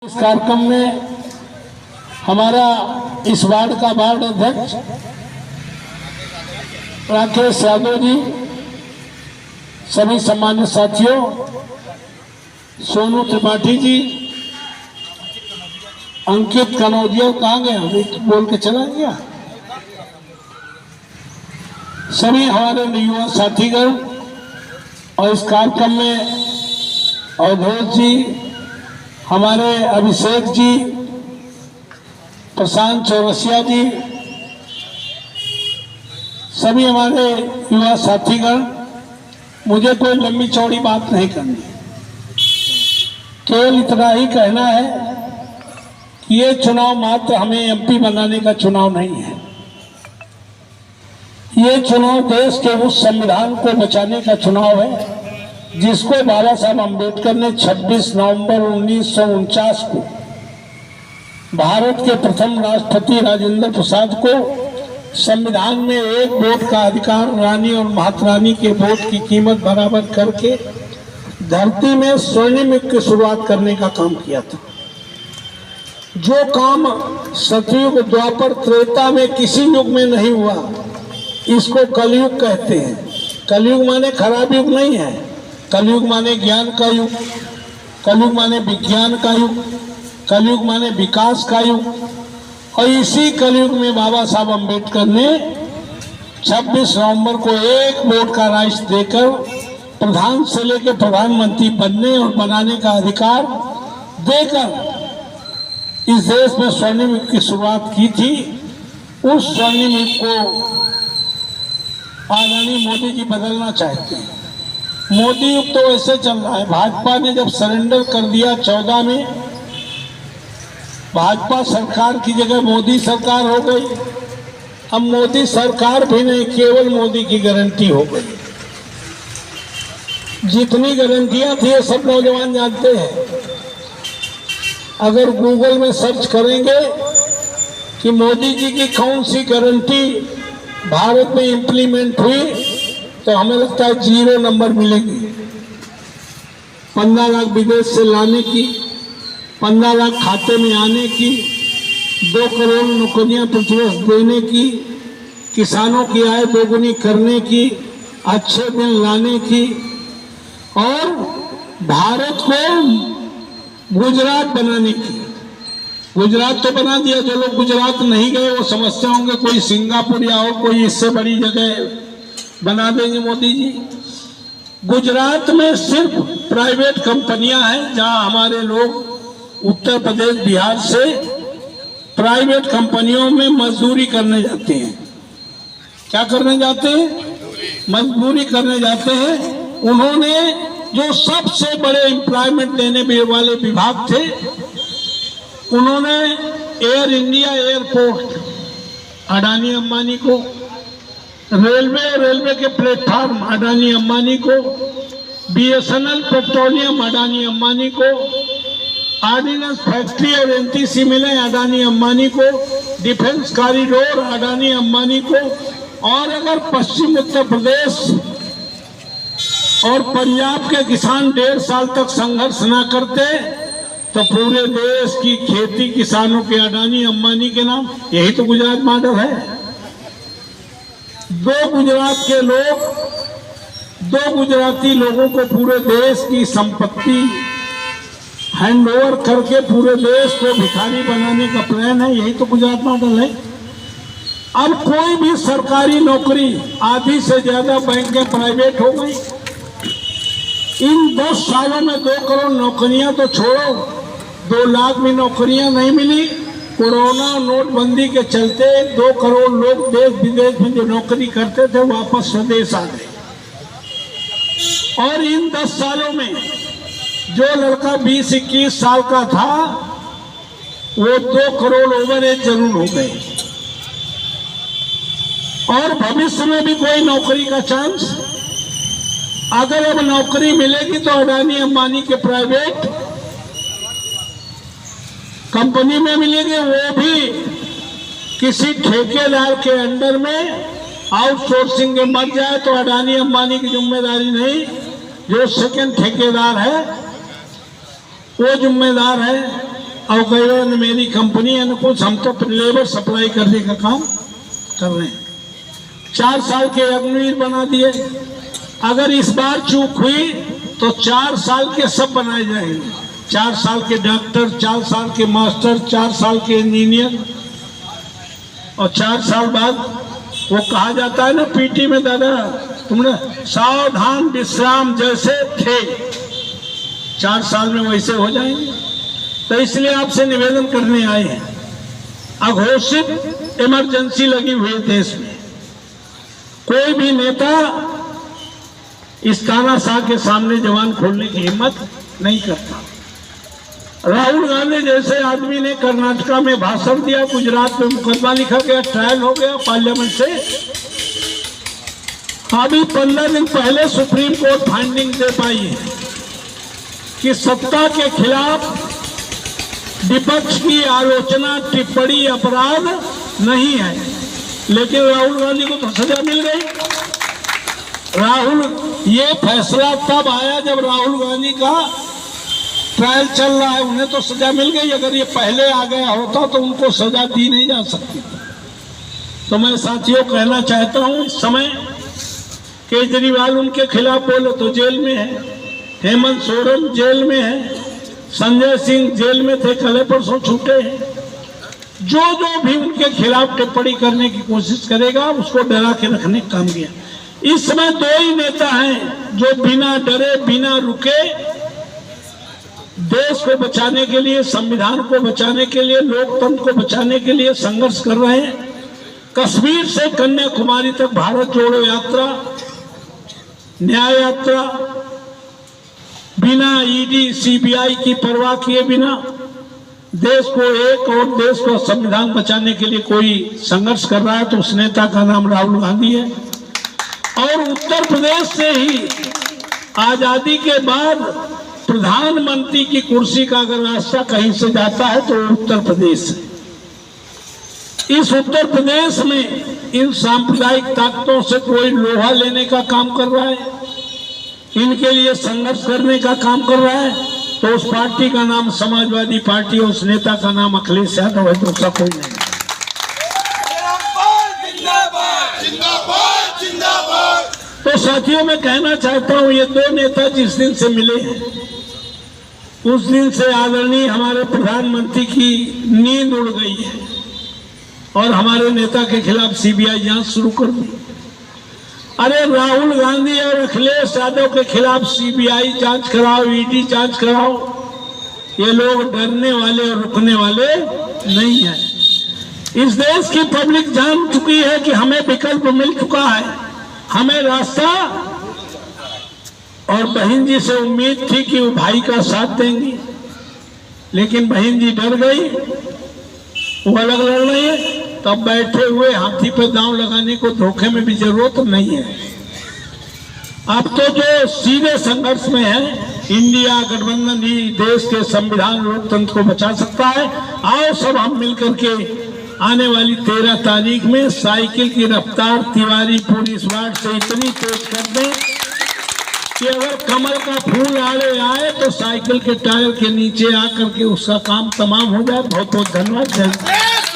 इस कार्यक्रम में हमारा इस वार्ड का वार्ड अध्यक्ष राकेश यादव जी, सभी सम्मानित साथियों, सोनू त्रिपाठी जी, अंकित कनौजिया कहाँ गया, अभी बोल के चला गया, सभी हमारे युवा साथीगण और इस कार्यक्रम में अवधेश जी, हमारे अभिषेक जी, प्रशांत चौरसिया जी, सभी हमारे युवा साथीगण, मुझे कोई लंबी चौड़ी बात नहीं करनी, केवल इतना ही कहना है कि ये चुनाव मात्र हमें एमपी बनाने का चुनाव नहीं है। ये चुनाव देश के उस संविधान को बचाने का चुनाव है जिसको बाबा साहब अम्बेडकर ने 26 नवंबर 1949 को भारत के प्रथम राष्ट्रपति राजेंद्र प्रसाद को संविधान में एक वोट का अधिकार रानी और महात्मा रानी के वोट की कीमत बराबर करके धरती में स्वर्णिम युग की शुरुआत करने का काम किया था। जो काम सतयुग, द्वापर, त्रेता में किसी युग में नहीं हुआ, इसको कलयुग कहते हैं। कलयुग माने खराब युग नहीं है, कलयुग माने ज्ञान का युग, कलयुग माने विज्ञान का युग, कलयुग माने विकास का युग। और इसी कलयुग में बाबा साहब अम्बेडकर ने 26 नवंबर को एक वोट का राइट देकर प्रधान से लेकर प्रधानमंत्री बनने और बनाने का अधिकार देकर इस देश में स्वर्णिम युग की शुरुआत की थी। उस स्वर्णिम युग को आदरणीय मोदी जी बदलना चाहते हैं। मोदी युग तो ऐसे चल रहा है, भाजपा ने जब सरेंडर कर दिया 14 में, भाजपा सरकार की जगह मोदी सरकार हो गई। अब मोदी सरकार भी नहीं, केवल मोदी की गारंटी हो गई। जितनी गारंटियां थी ये सब नौजवान जानते हैं। अगर गूगल में सर्च करेंगे कि मोदी जी की कौन सी गारंटी भारत में इंप्लीमेंट हुई, तो हमें लगता है 0 नंबर मिलेंगे। 15 लाख विदेश से लाने की, 15 लाख खाते में आने की, 2 करोड़ नौकरियां प्रतिवर्ष देने की, किसानों की आय दोगुनी करने की, अच्छे दिन लाने की, और भारत को गुजरात बनाने की। गुजरात तो बना दिया, जो लोग गुजरात नहीं गए वो समझते होंगे कोई सिंगापुर या और कोई इससे बड़ी जगह बना देंगे मोदी जी। गुजरात में सिर्फ प्राइवेट कंपनियां हैं, जहां हमारे लोग उत्तर प्रदेश, बिहार से प्राइवेट कंपनियों में मजदूरी करने जाते हैं। क्या करने जाते हैं? मजदूरी करने जाते हैं। उन्होंने जो सबसे बड़े एम्प्लॉयमेंट देने वाले विभाग थे, उन्होंने air India airport Adani Ambani को, रेलवे के प्लेटफॉर्म अडानी अंबानी को, बीएसएनएल पेट्रोलियम अडानी अंबानी को, ऑर्डिनेंस फैक्ट्री और एनटीसी मिले अडानी अंबानी को, डिफेंस कॉरिडोर अडानी अंबानी को। और अगर पश्चिम उत्तर प्रदेश और पंजाब के किसान 1.5 साल तक संघर्ष न करते तो पूरे देश की खेती किसानों के अडानी अंबानी के नाम। यही तो गुजरात मॉडल है। 2 गुजरात के लोग, 2 गुजराती लोगों को पूरे देश की संपत्ति हैंडओवर करके पूरे देश को भिखारी बनाने का प्लान है। यही तो गुजरात मॉडल है। अब कोई भी सरकारी नौकरी, आधी से ज्यादा बैंकें प्राइवेट हो गई। इन 10 सालों में 2 करोड़ नौकरियां तो छोड़ो, 2 लाख भी नौकरियां नहीं मिली। कोरोना नोटबंदी के चलते 2 करोड़ लोग देश विदेश में जो नौकरी करते थे वापस स्वदेश आ गए। और इन 10 सालों में जो लड़का 20-21 साल का था वो 2 करोड़ ओवर एज जरूर हो गए। और भविष्य में भी कोई नौकरी का चांस, अगर अब नौकरी मिलेगी तो अडानी अंबानी के प्राइवेट कंपनी में मिलेगी, वो भी किसी ठेकेदार के अंडर में आउटसोर्सिंग में मर जाए तो अडानी अंबानी की जिम्मेदारी नहीं, जो सेकंड ठेकेदार है वो जिम्मेदार है। और कह रहे हैं मेरी कंपनी है न कुछ, हम तो लेबर सप्लाई करने का काम कर रहे हैं। 4 साल के अग्निवीर बना दिए। अगर इस बार चूक हुई तो 4 साल के सब बनाए जाएंगे। 4 साल के डॉक्टर, 4 साल के मास्टर, 4 साल के इंजीनियर, और 4 साल बाद वो कहा जाता है ना पीटी में, दादा तुमने सावधान विश्राम जैसे थे, 4 साल में वैसे हो जाएंगे। तो इसलिए आपसे निवेदन करने आए हैं। अघोषित इमरजेंसी लगी हुई है देश में। कोई भी नेता इस तानाशाह के सामने जवान खोलने की हिम्मत नहीं करता। राहुल गांधी जैसे आदमी ने कर्नाटका में भाषण दिया, गुजरात में मुकदमा लिखा गया, ट्रायल हो गया पार्लियामेंट से। अभी 15 दिन पहले सुप्रीम कोर्ट फाइंडिंग दे पाई है कि सत्ता के खिलाफ विपक्ष की आलोचना, टिप्पणी अपराध नहीं है, लेकिन राहुल गांधी को तो सजा मिल गई। ये फैसला तब आया जब राहुल गांधी का ट्रायल चल रहा है, उन्हें तो सजा मिल गई। अगर ये पहले आ गया होता तो उनको सजा दी नहीं जा सकती। तो मैं साथियों कहना चाहता हूं, इस समय केजरीवाल उनके खिलाफ बोले तो जेल में है, हेमंत सोरेन जेल में है, संजय सिंह जेल में थे, कल परसों छूटे हैं। जो भी उनके खिलाफ टिप्पणी करने की कोशिश करेगा उसको डरा के रखने का काम किया। इस समय 2 ही नेता हैं जो बिना डरे, बिना रुके देश को बचाने के लिए, संविधान को बचाने के लिए, लोकतंत्र को बचाने के लिए संघर्ष कर रहे हैं। कश्मीर से कन्याकुमारी तक भारत जोड़ो यात्रा, न्याय यात्रा, बिना ईडी सीबीआई की परवाह किए बिना देश को एक और देश को संविधान बचाने के लिए कोई संघर्ष कर रहा है, तो उस नेता का नाम राहुल गांधी है। और उत्तर प्रदेश से ही आजादी के बाद प्रधानमंत्री की कुर्सी का अगर रास्ता कहीं से जाता है तो उत्तर प्रदेश है। इस उत्तर प्रदेश में इन सांप्रदायिक ताकतों से कोई लोहा लेने का काम कर रहा है, इनके लिए संघर्ष करने का काम कर रहा है, तो उस पार्टी का नाम समाजवादी पार्टी, उस नेता का नाम अखिलेश यादव है, दूसरा कोई नहीं। तो साथियों मैं कहना चाहता हूं, ये 2 नेता जिस दिन से मिले हैं उस दिन से आदरणीय हमारे प्रधानमंत्री की नींद उड़ गई है और हमारे नेता के खिलाफ सीबीआई जांच शुरू कर दी। अरे राहुल गांधी और अखिलेश यादव के खिलाफ सीबीआई जांच कराओ, ईडी जांच कराओ, ये लोग डरने वाले और रुकने वाले नहीं है। इस देश की पब्लिक जान चुकी है कि हमें विकल्प मिल चुका है, हमें रास्ता, और बहन जी से उम्मीद थी कि वो भाई का साथ देंगी, लेकिन बहन जी डर गई, वो अलग लड़ रही है। तब बैठे हुए हाथी पे दांव लगाने को धोखे में भी जरूरत नहीं है। अब तो जो सीधे संघर्ष में है, इंडिया गठबंधन ही देश के संविधान लोकतंत्र को बचा सकता है। आओ सब हम मिलकर के आने वाली 13 तारीख में साइकिल की रफ्तार तिवारी पुलिस वार्ड से इतनी तेज कर दें कि अगर कमल का फूल आड़े आए तो साइकिल के टायर के नीचे आकर के उसका काम तमाम हो जाए। बहुत बहुत धन्यवाद।